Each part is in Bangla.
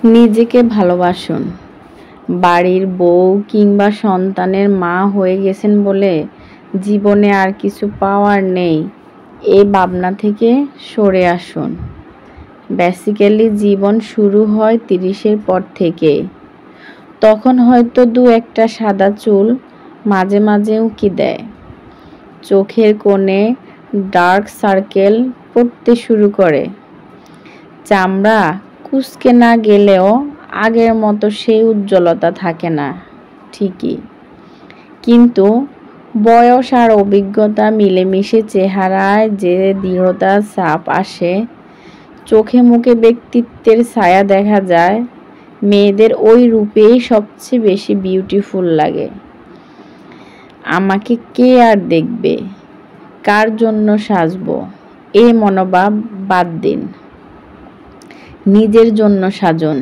নিজেকে ভালোবাসুন। বাড়ির বউ কিংবা সন্তানের মা হয়ে গেছেন বলে জীবনে আর কিছু পাওয়ার নেই, এই ভাবনা থেকে সরে আসুন। বেসিক্যালি জীবন শুরু হয় ৩০-এর পর থেকে। তখন হয়তো দু একটা সাদা চুল মাঝে মাঝে উঁকি দেয়, চোখের কোণে ডার্ক সার্কেল পড়তে শুরু করে, চামড়া কুঁচকে না গেলেও আগের মতো সেই উজ্জ্বলতা থাকে না ঠিকই, কিন্তু বয়স আর অভিজ্ঞতা মিলেমিশে চেহারায় যে দৃঢ়তার ছাপ আসে, চোখে মুখে ব্যক্তিত্বের ছায়া দেখা যায়, মেয়েদের ওই রূপেই সবচেয়ে বেশি বিউটিফুল লাগে। আমাকে কে আর দেখবে, কার জন্য সাজবো, এই মনোভাব বাদ দিন। নিজের জন্য সাজুন।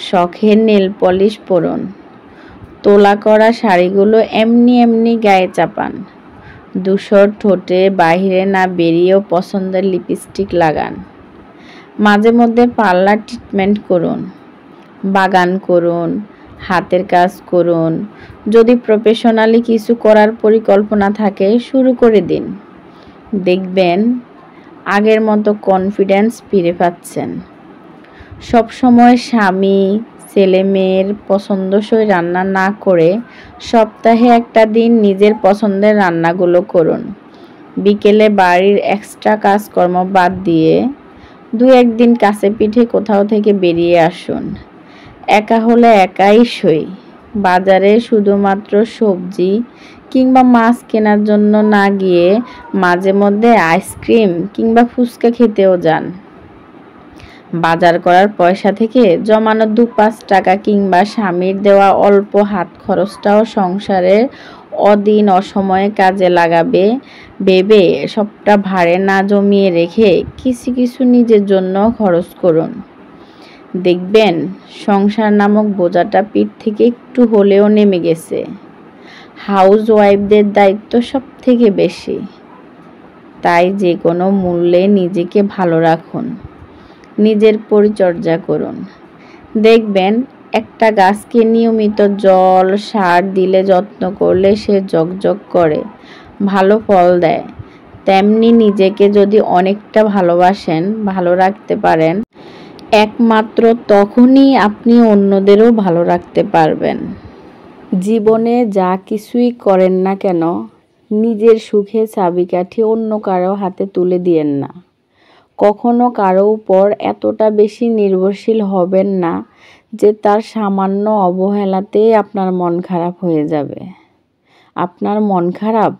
শখের নেল পলিশ পরুন, তোলা করা শাড়িগুলো এমনি এমনি গায়ে চাপান, ধূসর ঠোঁটে বাইরে না বেরিয়েও পছন্দের লিপস্টিক লাগান, মাঝে মধ্যে পার্লার ট্রিটমেন্ট করুন, বাগান করুন, হাতের কাজ করুন। যদি প্রফেশনালি কিছু করার পরিকল্পনা থাকে শুরু করে দিন, দেখবেন আগের মতো কনফিডেন্স ফিরে পাচ্ছেন। সবসময় স্বামী ছেলে মেয়ের পছন্দসই রান্না না করে সপ্তাহে একটা দিন নিজের পছন্দের রান্নাগুলো করুন। বিকেলে বাড়ির এক্সট্রা কাজকর্ম বাদ দিয়ে ২-১ দিন কাছে পিঠে কোথাও থেকে বেরিয়ে আসুন। একা হলে একাই সই। বাজারে শুধুমাত্র সবজি কিংবা মাছ কেনার জন্য না গিয়ে মাঝে মধ্যে আইসক্রিম কিংবা ফুচকা খেতেও যান। বাজার করার পয়সা থেকে জমানো ২-৫ টাকা কিংবা স্বামীর দেওয়া অল্প হাত খরচটাও সংসারের অদিন অসময়ে কাজে লাগাবে ভেবে সবটা ভারে না জমিয়ে রেখে কিছু কিছু নিজের জন্য খরচ করুন। দেখবেন সংসার নামক বোঝাটা পিঠ থেকে একটু হলেও নেমে গেছে। হাউস ওয়াইফদের দায়িত্ব সব থেকে বেশি, তাই যে কোনো মূল্যে নিজেকে ভালো রাখুন, নিজের পরিচর্যা করুন। দেখবেন একটা গাছকে নিয়মিত জল সার দিলে, যত্ন করলে সে ঝকঝক করে ভালো ফল দেয়। তেমনি নিজেকে যদি অনেকটা ভালোবাসেন, ভালো রাখতে পারেন, একমাত্র তখনই আপনি অন্যদেরও ভালো রাখতে পারবেন। জীবনে যা কিছুই করেন না কেন, নিজের সুখের চাবিকাঠি অন্য কারো হাতে তুলে দিয়েন না। কখনো কারো উপর এতটা বেশি নির্ভরশীল হবেন না যে তার সামান্য অবহেলাতেই আপনার মন খারাপ হয়ে যাবে। আপনার মন খারাপ?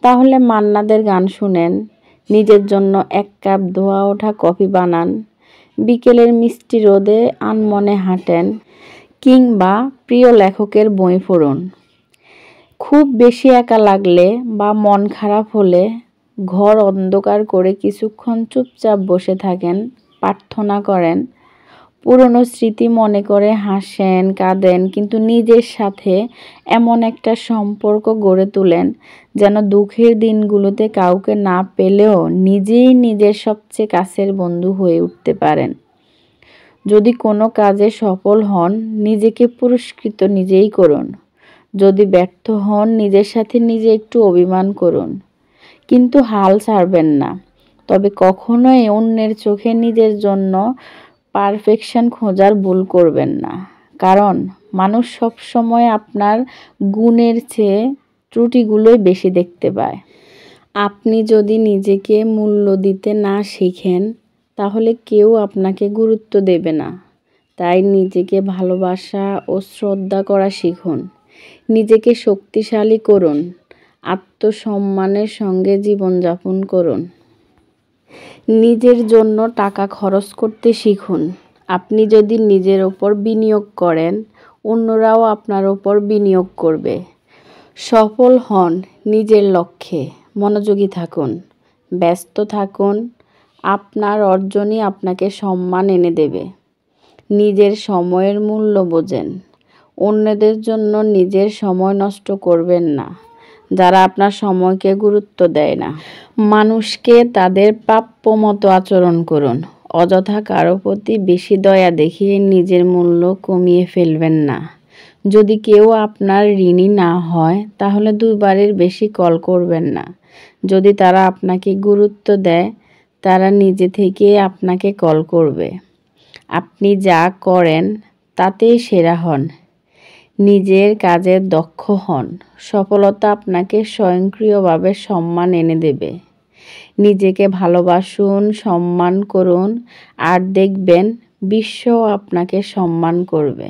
তাহলে মান্নাদের গান শুনেন, নিজের জন্য ১ কাপ ধোয়া ওঠা কফি বানান, বিকেলের মিষ্টি রোদে আনমনে হাঁটেন কিংবা প্রিয় লেখকের বই পড়ুন। খুব বেশি একা লাগলে বা মন খারাপ হলে ঘর অন্ধকার করে কিছুক্ষণ চুপচাপ বসে থাকেন, প্রার্থনা করেন, পুরনো স্মৃতি মনে করে হাসেন, কাঁদেন, কিন্তু নিজের সাথে এমন একটা সম্পর্ক গড়ে তোলেন যেন দুঃখের দিনগুলোতে কাউকে না পেলেও নিজেই নিজের সবচেয়ে কাছের বন্ধু হয়ে উঠতে পারেন। যদি কোনো কাজে সফল হন, নিজেকে পুরস্কৃত নিজেই করুন। যদি ব্যর্থ হন, নিজের সাথে নিজে একটু অভিমান করুন, কিন্তু হাল ছাড়বেন না। তবে কখনোই অন্যের চোখে নিজের জন্য পারফেকশন খোঁজার ভুল করবেন না, কারণ মানুষ সবসময় আপনার গুণের চেয়ে ত্রুটিগুলোই বেশি দেখতে পায়। আপনি যদি নিজেকে মূল্য দিতে না শিখেন, তাহলে কেউ আপনাকে গুরুত্ব দেবে না। তাই নিজেকে ভালোবাসা ও শ্রদ্ধা করা শিখুন। নিজেকে শক্তিশালী করুন, আত্মসম্মানের সঙ্গে জীবনযাপন করুন। নিজের জন্য টাকা খরচ করতে শিখুন। আপনি যদি নিজের ওপর বিনিয়োগ করেন, অন্যরাও আপনার ওপর বিনিয়োগ করবে। সফল হন নিজের লক্ষ্যে, মনোযোগী থাকুন, ব্যস্ত থাকুন। আপনার অর্জনই আপনাকে সম্মান এনে দেবে। নিজের সময়ের মূল্য বোঝেন। অন্যদের জন্য নিজের সময় নষ্ট করবেন না, যারা আপনার সময়কে গুরুত্ব দেয় না। মানুষকে তাদের প্রাপ্য মতো আচরণ করুন, অযথা কারো প্রতি বেশি দয়া দেখিয়ে নিজের মূল্য কমিয়ে ফেলবেন না। যদি কেউ আপনার ঋণী না হয় তাহলে 2 বারের বেশি কল করবেন না। যদি তারা আপনাকে গুরুত্ব দেয় তারা নিজে থেকে আপনাকে কল করবে। আপনি যা করেন তাতেই সেরা হন। নিজের কাজে দক্ষ হন। সফলতা আপনাকে স্বয়ংক্রিয়ভাবে সম্মান এনে দেবে। নিজেকে ভালোবাসুন, সম্মান করুন আর দেখবেন বিশ্বও আপনাকে সম্মান করবে।